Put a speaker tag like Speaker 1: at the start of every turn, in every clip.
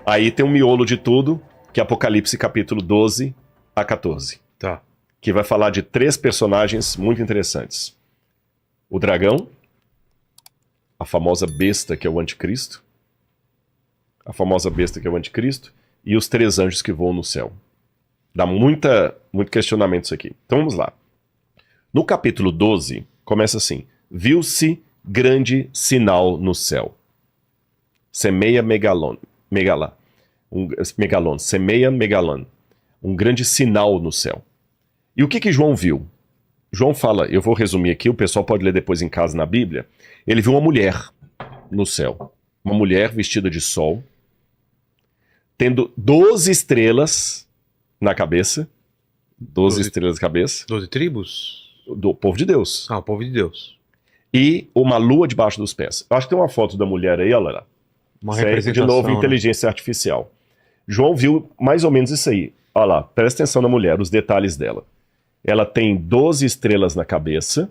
Speaker 1: Aí tem um miolo de tudo, que é Apocalipse capítulo 12 a 14.
Speaker 2: Tá.
Speaker 1: Que vai falar de 3 personagens muito interessantes. O dragão, a famosa besta que é o anticristo, e os 3 anjos que voam no céu. Dá muito questionamento isso aqui. Então vamos lá. No capítulo 12, começa assim: viu-se grande sinal no céu. Semeia megalon. Semeia megalon. Um grande sinal no céu. E o que João viu? João fala, eu vou resumir aqui, o pessoal pode ler depois em casa na Bíblia. Ele viu uma mulher no céu. Uma mulher vestida de sol, tendo 12 estrelas na cabeça. 12 estrelas na cabeça.
Speaker 2: 12 tribos?
Speaker 1: Do povo de Deus.
Speaker 2: Ah, o povo de Deus.
Speaker 1: E uma lua debaixo dos pés. Eu acho que tem uma foto da mulher aí, olha lá.
Speaker 2: Uma representação,
Speaker 1: de novo,
Speaker 2: né?
Speaker 1: inteligência artificial. João viu mais ou menos isso aí. Olha lá, presta atenção na mulher, os detalhes dela. Ela tem 12 estrelas na cabeça,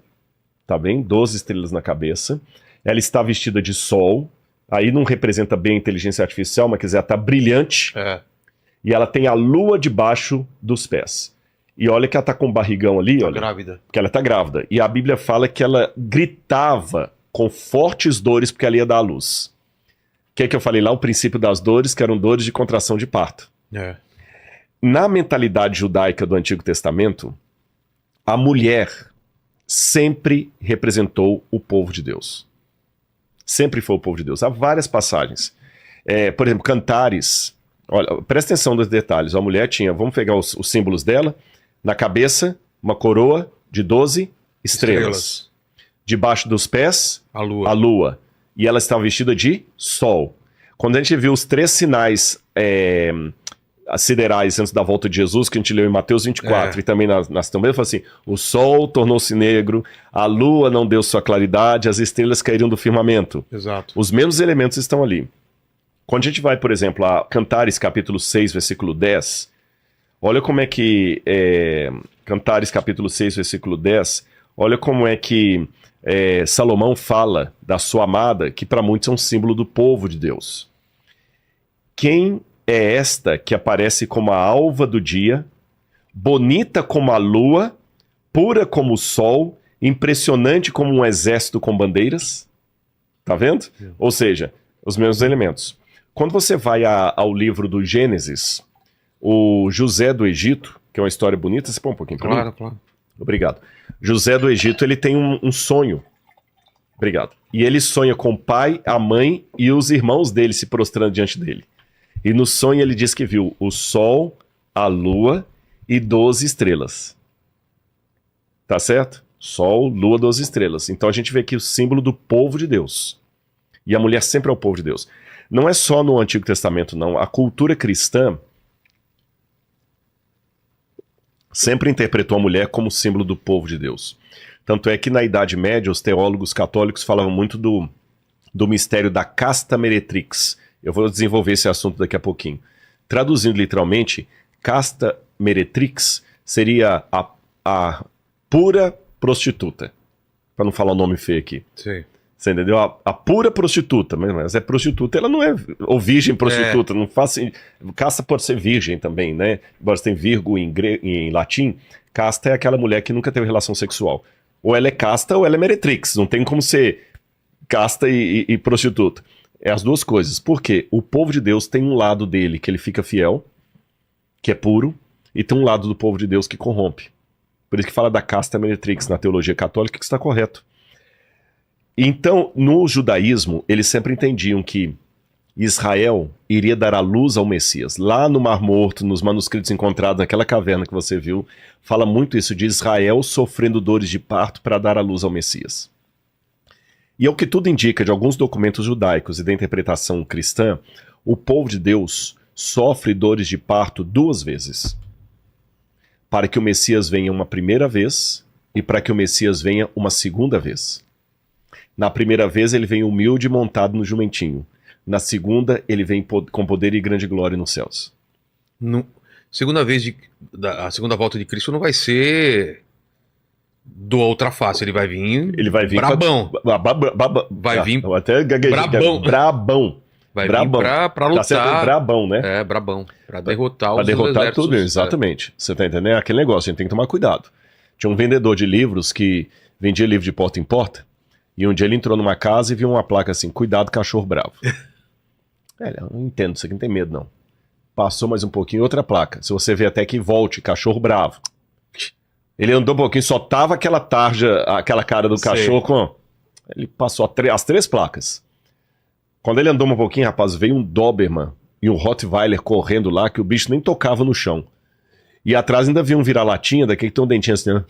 Speaker 1: tá bem? 12 estrelas na cabeça. Ela está vestida de sol. Aí não representa bem a inteligência artificial, mas quer dizer, ela está brilhante.
Speaker 2: É.
Speaker 1: E ela tem a lua debaixo dos pés. E olha que ela está com um barrigão ali,
Speaker 2: Tá
Speaker 1: olha.
Speaker 2: grávida.
Speaker 1: Porque ela está grávida. E a Bíblia fala que ela gritava com fortes dores porque ela ia dar à luz. O que é que eu falei lá? O princípio das dores, que eram dores de contração de parto.
Speaker 2: É.
Speaker 1: Na mentalidade judaica do Antigo Testamento, a mulher sempre representou o povo de Deus. Sempre foi o povo de Deus. Há várias passagens. Por exemplo, Cantares. Olha, presta atenção nos detalhes. A mulher tinha, vamos pegar os símbolos dela. Na cabeça, uma coroa de 12 estrelas. Debaixo dos pés,
Speaker 2: A lua.
Speaker 1: a lua. E ela estava vestida de sol. Quando a gente viu os 3 sinais siderais antes da volta de Jesus, que a gente leu em Mateus 24 e também nas também, fala assim: o sol tornou-se negro, a lua não deu sua claridade, as estrelas caíram do firmamento.
Speaker 2: Exato.
Speaker 1: Os mesmos elementos estão ali. Quando a gente vai, por exemplo, a Cantares capítulo 6, versículo 10, olha como é que Cantares capítulo 6, versículo 10, olha como é que Salomão fala da sua amada, que para muitos é um símbolo do povo de Deus. Quem é esta que aparece como a alva do dia, bonita como a lua, pura como o sol, impressionante como um exército com bandeiras? Tá vendo? Ou seja, os mesmos elementos. Quando você vai ao livro do Gênesis, o José do Egito, que é uma história bonita, você põe um pouquinho pra mim?
Speaker 2: Claro.
Speaker 1: Obrigado. José do Egito, ele tem um sonho. Obrigado. E ele sonha com o pai, a mãe e os irmãos dele se prostrando diante dele. E no sonho ele diz que viu o sol, a lua e 12 estrelas. Tá certo? Sol, lua, 12 estrelas. Então a gente vê aqui o símbolo do povo de Deus. E a mulher sempre é o povo de Deus. Não é só no Antigo Testamento, não. A cultura cristã sempre interpretou a mulher como símbolo do povo de Deus. Tanto é que na Idade Média os teólogos católicos falavam muito do mistério da casta meretrix. Eu vou desenvolver esse assunto daqui a pouquinho. Traduzindo literalmente, casta meretrix seria a pura prostituta. Para não falar o nome feio aqui.
Speaker 2: Sim.
Speaker 1: Você entendeu? A pura prostituta. Mas é prostituta, ela não é... Ou virgem prostituta. Não faz, casta pode ser virgem também, né? Embora você tenha vírgula em latim, casta é aquela mulher que nunca teve relação sexual. Ou ela é casta ou ela é meretrix. Não tem como ser casta e prostituta. É as duas coisas. Por quê? O povo de Deus tem um lado dele que ele fica fiel, que é puro, e tem um lado do povo de Deus que corrompe. Por isso que fala da casta meretrix na teologia católica, que está correto. Então, no judaísmo, eles sempre entendiam que Israel iria dar à luz ao Messias. Lá no Mar Morto, nos manuscritos encontrados naquela caverna que você viu, fala muito isso de Israel sofrendo dores de parto para dar à luz ao Messias. E ao que tudo indica de alguns documentos judaicos e da interpretação cristã, o povo de Deus sofre dores de parto 2 vezes. Para que o Messias venha uma primeira vez e para que o Messias venha uma segunda vez. Na primeira vez ele vem humilde montado no jumentinho. Na segunda ele vem com poder e grande glória nos céus.
Speaker 2: A segunda volta de Cristo não vai ser do outra face, ele vai vir
Speaker 1: brabão.
Speaker 2: Vai vir
Speaker 1: até gaguejei.
Speaker 2: brabão.
Speaker 1: Brabão.
Speaker 2: Vai
Speaker 1: Brabão.
Speaker 2: vir pra
Speaker 1: Tá sendo
Speaker 2: lutar.
Speaker 1: brabão, né?
Speaker 2: É, brabão. Pra derrotar
Speaker 1: Pra
Speaker 2: os
Speaker 1: derrotar
Speaker 2: exércitos.
Speaker 1: tudo, exatamente. Você tá entendendo? É aquele negócio, a gente tem que tomar cuidado. Tinha um vendedor de livros que vendia livro de porta em porta, e um dia ele entrou numa casa e viu uma placa assim, cuidado, cachorro bravo. Eu não entendo, isso aqui não tem medo, não. Passou mais um pouquinho, outra placa. Se você vê até que volte, cachorro bravo. Ele andou um pouquinho, só tava aquela tarja, aquela cara do cachorro com... Ele passou as 3 placas. Quando ele andou um pouquinho, rapaz, veio um Doberman e um Rottweiler correndo lá, que o bicho nem tocava no chão. E atrás ainda viu um vira-latinha, daquele que tem um dentinho assim, né?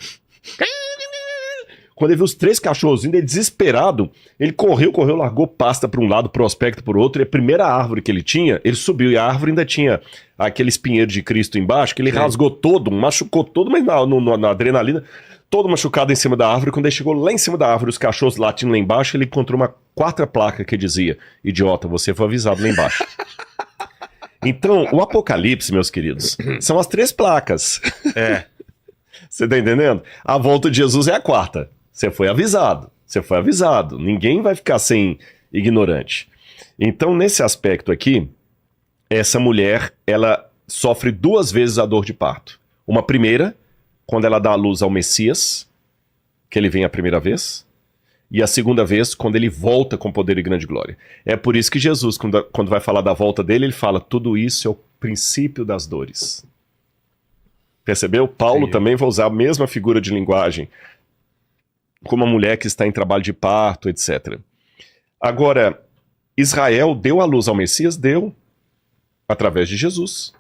Speaker 1: Quando ele viu os 3 cachorros indo, ele desesperado, ele correu, largou pasta para um lado, prospecto por outro, e a primeira árvore que ele tinha, ele subiu, e a árvore ainda tinha aquele espinheiro de Cristo embaixo, que ele rasgou todo, machucou todo, mas na adrenalina, todo machucado em cima da árvore. Quando ele chegou lá em cima da árvore, os cachorros latindo lá embaixo, ele encontrou uma 4ª placa que dizia, idiota, você foi avisado lá embaixo. Então, o Apocalipse, meus queridos, são as 3 placas. Você tá entendendo? A volta de Jesus é a 4ª. Você foi avisado. Ninguém vai ficar sem ignorante. Então, nesse aspecto aqui, essa mulher, ela sofre 2 vezes a dor de parto. Uma primeira, quando ela dá à luz ao Messias, que ele vem a primeira vez, e a segunda vez, quando ele volta com poder e grande glória. É por isso que Jesus, quando vai falar da volta dele, ele fala, tudo isso é o princípio das dores. Percebeu? Paulo também vai usar a mesma figura de linguagem, como uma mulher que está em trabalho de parto, etc. Agora, Israel deu à luz ao Messias? Deu, através de Jesus.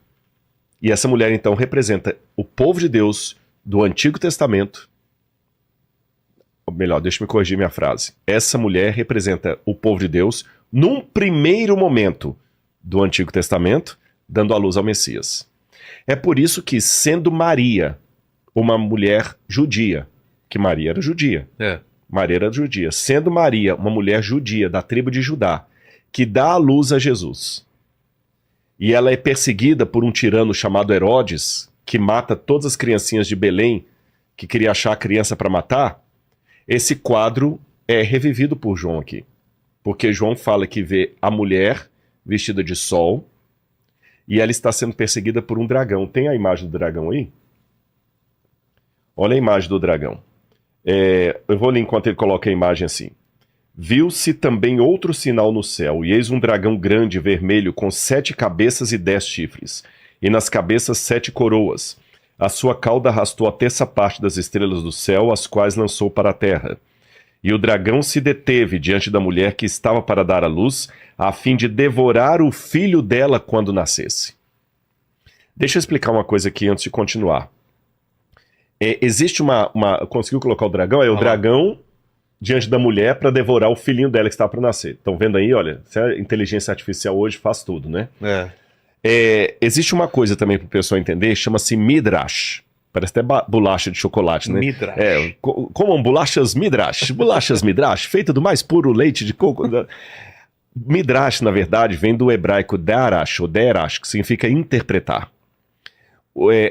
Speaker 1: E essa mulher, então, representa o povo de Deus do Antigo Testamento. Ou melhor, deixa eu me corrigir minha frase. Essa mulher representa o povo de Deus num primeiro momento do Antigo Testamento, dando à luz ao Messias. É por isso que, sendo Maria uma mulher judia, que Maria era judia. Maria era judia. Sendo Maria uma mulher judia da tribo de Judá, que dá à luz a Jesus, e ela é perseguida por um tirano chamado Herodes, que mata todas as criancinhas de Belém, que queria achar a criança para matar, esse quadro é revivido por João aqui. Porque João fala que vê a mulher vestida de sol, e ela está sendo perseguida por um dragão. Tem a imagem do dragão aí? Olha a imagem do dragão. Eu vou ler enquanto ele coloca a imagem assim. Viu-se também outro sinal no céu, e eis um dragão grande vermelho com 7 cabeças e 10 chifres, e nas cabeças 7 coroas. A sua cauda arrastou a 1/3 parte das estrelas do céu, as quais lançou para a terra. E o dragão se deteve diante da mulher que estava para dar à luz, a fim de devorar o filho dela quando nascesse. Deixa eu explicar uma coisa aqui antes de continuar. Existe uma... Conseguiu colocar o dragão? O dragão diante da mulher para devorar o filhinho dela que está para nascer. Estão vendo aí? Olha, a inteligência artificial hoje faz tudo, né? Existe uma coisa também para o pessoal entender, chama-se Midrash. Parece até bolacha de chocolate, né?
Speaker 2: Midrash.
Speaker 1: Comam bolachas Midrash. Bolachas Midrash, feita do mais puro leite de coco. Midrash, na verdade, vem do hebraico darash, ou derash, que significa interpretar.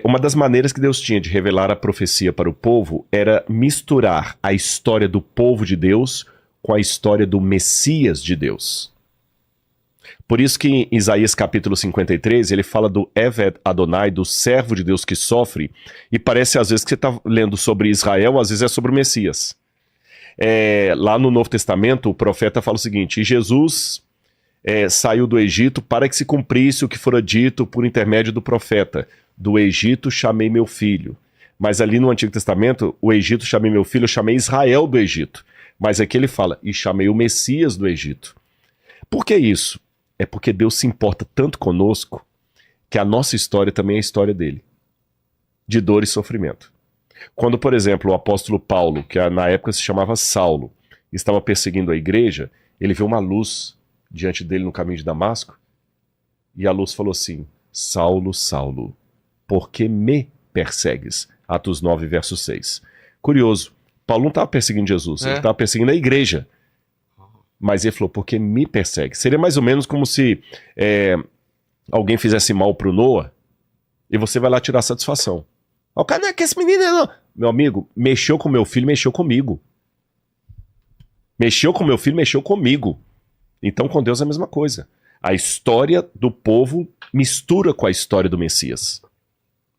Speaker 1: Uma das maneiras que Deus tinha de revelar a profecia para o povo era misturar a história do povo de Deus com a história do Messias de Deus. Por isso que em Isaías capítulo 53, ele fala do Eved Adonai, do servo de Deus que sofre, e parece às vezes que você está lendo sobre Israel, às vezes é sobre o Messias. Lá no Novo Testamento, o profeta fala o seguinte, e Jesus saiu do Egito para que se cumprisse o que fora dito por intermédio do profeta. Do Egito chamei meu filho. Mas ali no Antigo Testamento, o Egito chamei meu filho, eu chamei Israel do Egito. Mas aqui ele fala, e chamei o Messias do Egito. Por que isso? É porque Deus se importa tanto conosco que a nossa história também é a história dele. De dor e sofrimento. Quando, por exemplo, o apóstolo Paulo, que na época se chamava Saulo, estava perseguindo a igreja, ele viu uma luz diante dele no caminho de Damasco, e a luz falou assim, Saulo, Saulo, por que me persegues? Atos 9, verso 6. Curioso, Paulo não estava perseguindo Jesus, ele estava perseguindo a igreja. Mas ele falou, porque me persegue. Seria mais ou menos como se alguém fizesse mal pro Noah e você vai lá tirar satisfação. O cara não é que esse menino não. Meu amigo, mexeu com meu filho, mexeu comigo. Mexeu com meu filho, mexeu comigo. Então com Deus é a mesma coisa. A história do povo mistura com a história do Messias.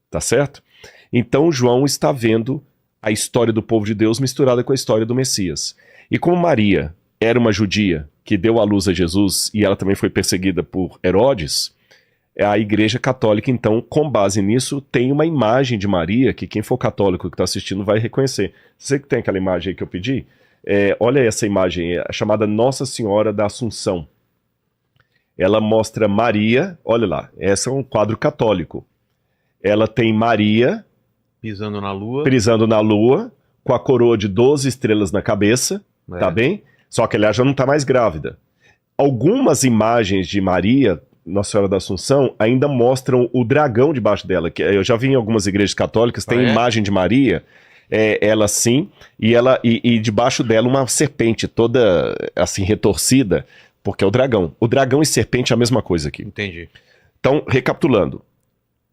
Speaker 1: Tá certo? Então João está vendo a história do povo de Deus misturada com a história do Messias. E como Maria era uma judia que deu à luz a Jesus e ela também foi perseguida por Herodes, a Igreja Católica, então, com base nisso, tem uma imagem de Maria que quem for católico que está assistindo vai reconhecer. Você que tem aquela imagem aí que eu pedi? Olha essa imagem, chamada Nossa Senhora da Assunção. Ela mostra Maria, olha lá, esse é um quadro católico. Ela tem Maria
Speaker 2: pisando na
Speaker 1: lua, com a coroa de 12 estrelas na cabeça, tá bem? Só que ela já não está mais grávida. Algumas imagens de Maria, Nossa Senhora da Assunção, ainda mostram o dragão debaixo dela. Que eu já vi em algumas igrejas católicas, tem imagem de Maria, ela sim, e debaixo dela uma serpente toda assim retorcida, porque é o dragão. O dragão e serpente é a mesma coisa aqui.
Speaker 2: Entendi.
Speaker 1: Então, recapitulando,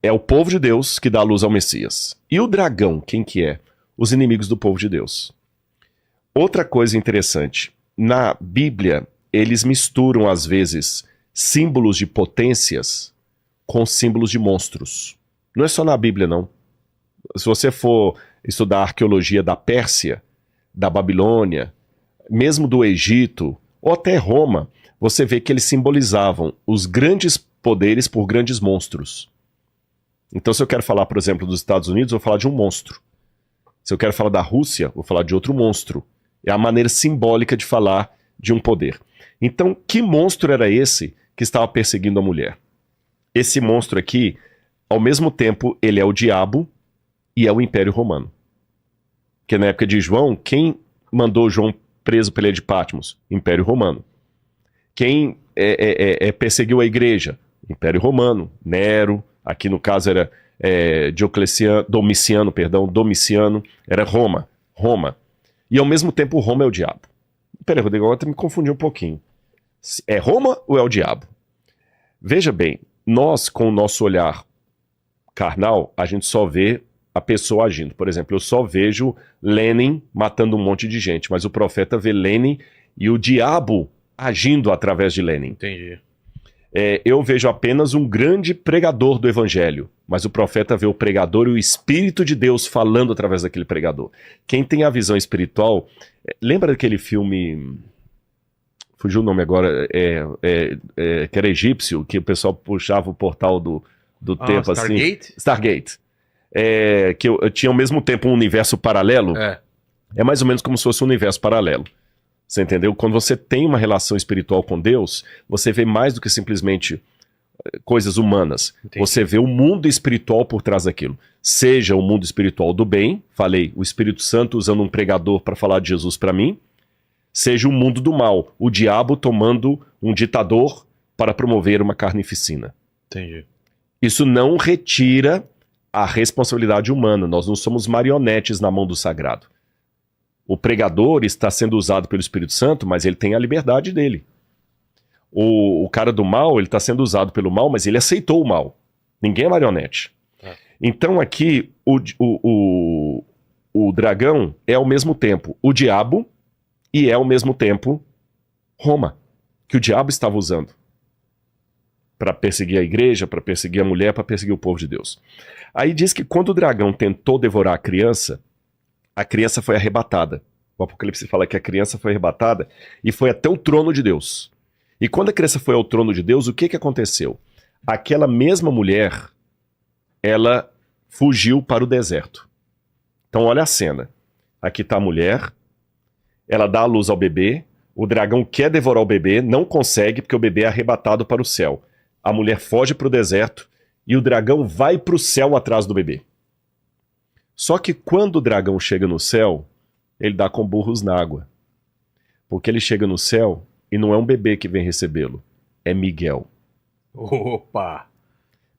Speaker 1: é o povo de Deus que dá a luz ao Messias. E o dragão, quem que é? Os inimigos do povo de Deus. Outra coisa interessante, na Bíblia, eles misturam às vezes símbolos de potências com símbolos de monstros. Não é só na Bíblia, não. Se você for estudar a arqueologia da Pérsia, da Babilônia, mesmo do Egito, ou até Roma, você vê que eles simbolizavam os grandes poderes por grandes monstros. Então, se eu quero falar, por exemplo, dos Estados Unidos, eu vou falar de um monstro. Se eu quero falar da Rússia, vou falar de outro monstro. É a maneira simbólica de falar de um poder. Então, que monstro era esse que estava perseguindo a mulher? Esse monstro aqui, ao mesmo tempo, ele é o diabo e é o Império Romano. Porque na época de João, quem mandou João preso pela ilha de Patmos? Império Romano. Quem perseguiu a igreja? Império Romano. Nero, aqui no caso era Domiciano, era Roma. E ao mesmo tempo Roma é o diabo. Peraí, Rodrigo, agora me confundi um pouquinho. É Roma ou é o diabo? Veja bem, nós com o nosso olhar carnal, a gente só vê a pessoa agindo. Por exemplo, eu só vejo Lenin matando um monte de gente, mas o profeta vê Lenin e o diabo agindo através de Lenin.
Speaker 2: Entendi.
Speaker 1: Eu vejo apenas um grande pregador do evangelho, mas o profeta vê o pregador e o Espírito de Deus falando através daquele pregador. Quem tem a visão espiritual, lembra daquele filme, fugiu o nome agora, que era egípcio, que o pessoal puxava o portal do tempo
Speaker 2: Stargate?
Speaker 1: Assim. Stargate. Que eu tinha ao mesmo tempo um universo paralelo. É mais ou menos como se fosse um universo paralelo. Você entendeu? Quando você tem uma relação espiritual com Deus, você vê mais do que simplesmente coisas humanas. Entendi. Você vê o mundo espiritual por trás daquilo. Seja o mundo espiritual do bem, falei, o Espírito Santo usando um pregador para falar de Jesus para mim, seja o mundo do mal, o diabo tomando um ditador para promover uma carnificina.
Speaker 2: Entendi.
Speaker 1: Isso não retira a responsabilidade humana. Nós não somos marionetes na mão do sagrado. O pregador está sendo usado pelo Espírito Santo, mas ele tem a liberdade dele. O cara do mal, ele está sendo usado pelo mal, mas ele aceitou o mal. Ninguém é marionete. Então aqui, o dragão é ao mesmo tempo o diabo e é ao mesmo tempo Roma, que o diabo estava usando para perseguir a igreja, para perseguir a mulher, para perseguir o povo de Deus. Aí diz que quando o dragão tentou devorar a criança foi arrebatada. O Apocalipse fala que a criança foi arrebatada e foi até o trono de Deus. E quando a criança foi ao trono de Deus, o que aconteceu? Aquela mesma mulher, ela fugiu para o deserto. Então olha a cena. Aqui está a mulher, ela dá a luz ao bebê, o dragão quer devorar o bebê, não consegue porque o bebê é arrebatado para o céu. A mulher foge para o deserto e o dragão vai para o céu atrás do bebê. Só que quando o dragão chega no céu, ele dá com burros na água. Porque ele chega no céu e não é um bebê que vem recebê-lo, é Miguel.
Speaker 2: Opa!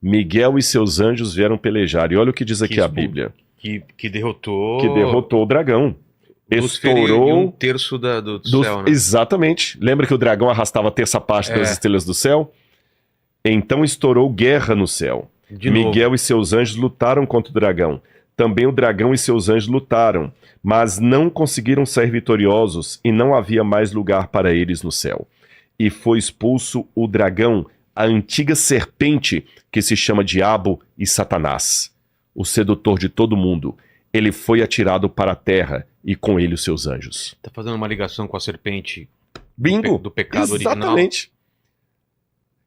Speaker 1: Miguel e seus anjos vieram pelejar. E olha o que diz aqui a Bíblia.
Speaker 2: Que derrotou...
Speaker 1: Que derrotou o dragão. Estourou
Speaker 2: um terço do céu, né?
Speaker 1: Exatamente. Lembra que o dragão arrastava a terça parte das estrelas do céu? Então estourou guerra no céu. Miguel e seus anjos lutaram contra o dragão. Também o dragão e seus anjos lutaram, mas não conseguiram sair vitoriosos e não havia mais lugar para eles no céu. e foi expulso o dragão, a antiga serpente que se chama Diabo e Satanás, o sedutor de todo mundo. Ele foi atirado para a terra e com ele os seus anjos.
Speaker 2: Tá fazendo uma ligação com a serpente
Speaker 1: Bingo!
Speaker 2: do pecado original.
Speaker 1: Exatamente.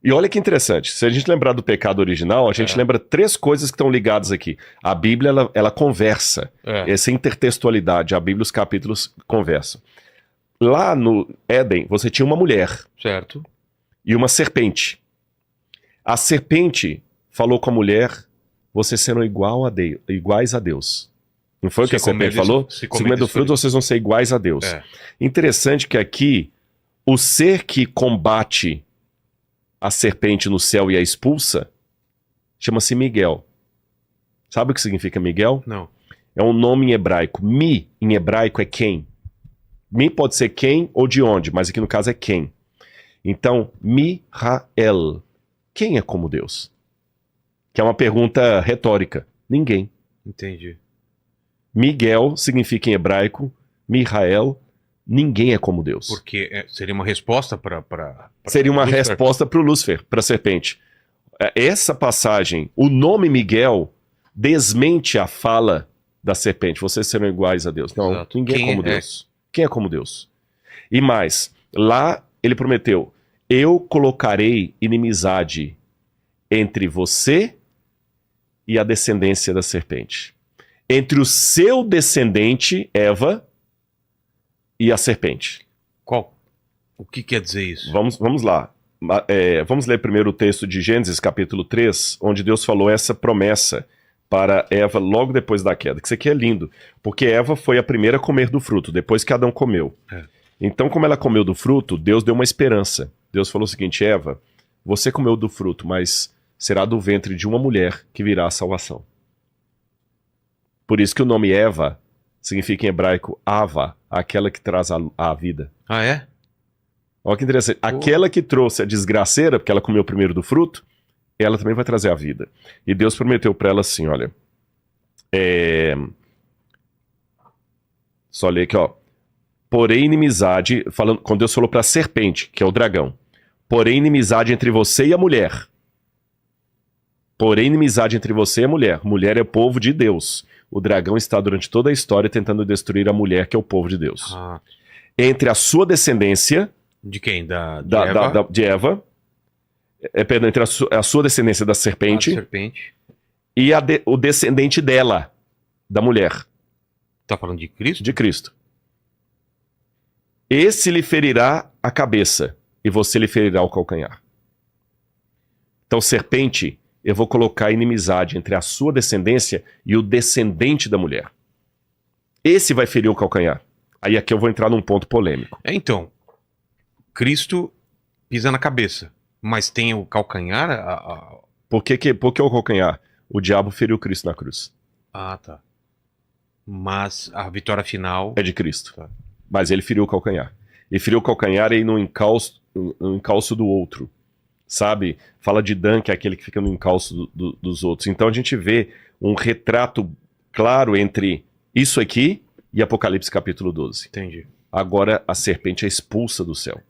Speaker 1: E olha que interessante, se a gente lembrar do pecado original, a gente lembra 3 coisas que estão ligadas aqui. A Bíblia, ela conversa. Essa intertextualidade, a Bíblia, os capítulos conversam. Lá no Éden, você tinha uma mulher.
Speaker 2: Certo.
Speaker 1: E uma serpente. A serpente falou com a mulher, vocês serão iguais a Deus. Não foi o que a serpente falou? Se comer do fruto, vocês vão ser iguais a Deus. Interessante que aqui, o ser que combate a serpente no céu e a expulsa, chama-se Miguel. Sabe o que significa Miguel?
Speaker 2: Não.
Speaker 1: É um nome em hebraico. Mi, em hebraico, é quem. Mi pode ser quem ou de onde, mas aqui no caso é quem. Então, Mi-ra-el. Quem é como Deus? Que é uma pergunta retórica. Ninguém.
Speaker 2: Entendi.
Speaker 1: Miguel significa em hebraico, Mi-ra-el, ninguém é como Deus.
Speaker 2: Porque seria uma resposta para
Speaker 1: seria uma resposta para o Lúcifer, para a serpente. Essa passagem, o nome Miguel, desmente a fala da serpente. Vocês serão iguais a Deus. Não,
Speaker 2: Exato.
Speaker 1: ninguém é como Deus. Quem é como Deus? E mais, lá ele prometeu, eu colocarei inimizade entre você e a descendência da serpente. Entre o seu descendente, Eva, e a serpente.
Speaker 2: Qual? O que quer dizer isso?
Speaker 1: Vamos lá. Vamos ler primeiro o texto de Gênesis, capítulo 3, onde Deus falou essa promessa para Eva logo depois da queda. Que isso aqui é lindo, porque Eva foi a primeira a comer do fruto, depois que Adão comeu. Então, como ela comeu do fruto, Deus deu uma esperança. Deus falou o seguinte, Eva, você comeu do fruto, mas será do ventre de uma mulher que virá a salvação. Por isso que o nome Eva significa em hebraico Ava, aquela que traz a vida.
Speaker 2: Ah, é?
Speaker 1: Olha que interessante. Aquela que trouxe a desgraceira, porque ela comeu primeiro do fruto, ela também vai trazer a vida. E Deus prometeu para ela assim, olha. Só ler aqui, ó. Porém inimizade, quando Deus falou para a serpente, que é o dragão. Porém inimizade entre você e a mulher. Porém inimizade entre você e a mulher. Mulher é o povo de Deus. O dragão está durante toda a história tentando destruir a mulher, que é o povo de Deus. Entre a sua descendência...
Speaker 2: De quem?
Speaker 1: De Eva. Perdão, entre a sua descendência da serpente. E o descendente dela, da mulher.
Speaker 2: Tá falando de Cristo?
Speaker 1: De Cristo. Esse lhe ferirá a cabeça, e você lhe ferirá o calcanhar. Então, serpente... eu vou colocar inimizade entre a sua descendência e o descendente da mulher. Esse vai ferir o calcanhar. Aí aqui eu vou entrar num ponto polêmico.
Speaker 2: Então, Cristo pisa na cabeça, mas tem o calcanhar?
Speaker 1: Por que o calcanhar? O diabo feriu Cristo na cruz.
Speaker 2: Ah, tá. Mas a vitória final...
Speaker 1: é de Cristo. Tá. Mas ele feriu o calcanhar. E feriu o calcanhar aí no encalço do outro. Sabe? Fala de Dan, que é aquele que fica no encalço dos outros. Então a gente vê um retrato claro entre isso aqui e Apocalipse capítulo 12.
Speaker 2: Entendi.
Speaker 1: Agora a serpente é expulsa do céu.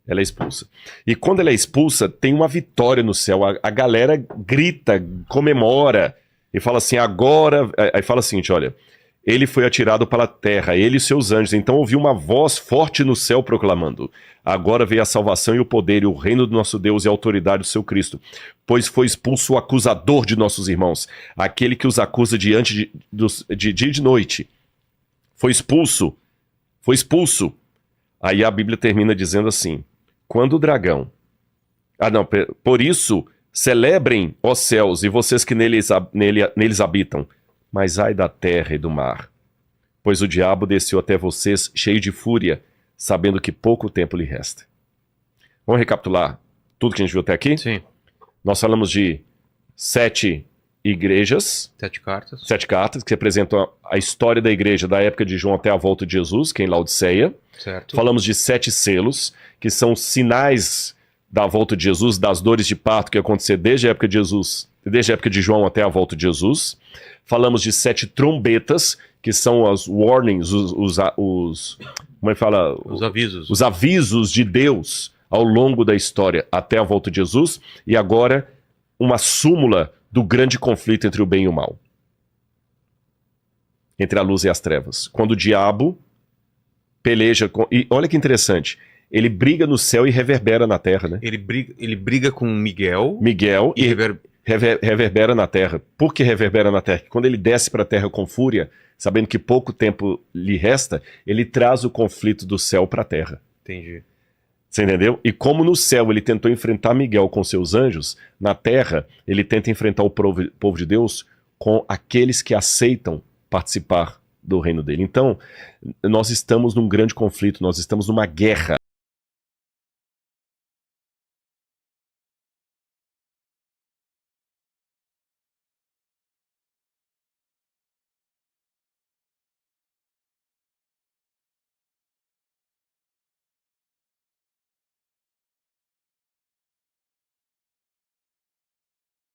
Speaker 1: Ela é expulsa. E quando ela é expulsa, tem uma vitória no céu. A galera grita, comemora e fala assim, agora... Aí fala assim, olha... ele foi atirado para a terra, ele e seus anjos. Então ouviu uma voz forte no céu proclamando, agora veio a salvação e o poder e o reino do nosso Deus e a autoridade do seu Cristo, pois foi expulso o acusador de nossos irmãos, aquele que os acusa diante de dia e de noite. Foi expulso. Aí a Bíblia termina dizendo assim, quando o dragão... por isso, celebrem, ó céus, e vocês que neles habitam, mas ai da terra e do mar, pois o diabo desceu até vocês cheio de fúria, sabendo que pouco tempo lhe resta. Vamos recapitular tudo que a gente viu até aqui?
Speaker 2: Sim.
Speaker 1: Nós falamos de 7 igrejas.
Speaker 2: 7 cartas.
Speaker 1: Que representam a história da igreja da época de João até a volta de Jesus, que é em Laodiceia.
Speaker 2: Certo.
Speaker 1: Falamos de 7 selos, que são sinais da volta de Jesus, das dores de parto que ia acontecer desde a época de Jesus, desde a época de João até a volta de Jesus. Falamos de 7 trombetas, que são as warnings, como é que fala?
Speaker 2: Os avisos.
Speaker 1: Os avisos de Deus ao longo da história até a volta de Jesus, e agora uma súmula do grande conflito entre o bem e o mal. Entre a luz e as trevas. Quando o diabo peleja com... E olha que interessante, ele briga no céu e reverbera na terra, né?
Speaker 2: Ele briga com Miguel
Speaker 1: E reverbera na terra. Por que reverbera na terra? Porque quando ele desce para a terra com fúria, sabendo que pouco tempo lhe resta, ele traz o conflito do céu para a terra.
Speaker 2: Entendi.
Speaker 1: Você entendeu? E como no céu ele tentou enfrentar Miguel com seus anjos, na terra ele tenta enfrentar o povo de Deus com aqueles que aceitam participar do reino dele. Então, nós estamos num grande conflito, nós estamos numa guerra.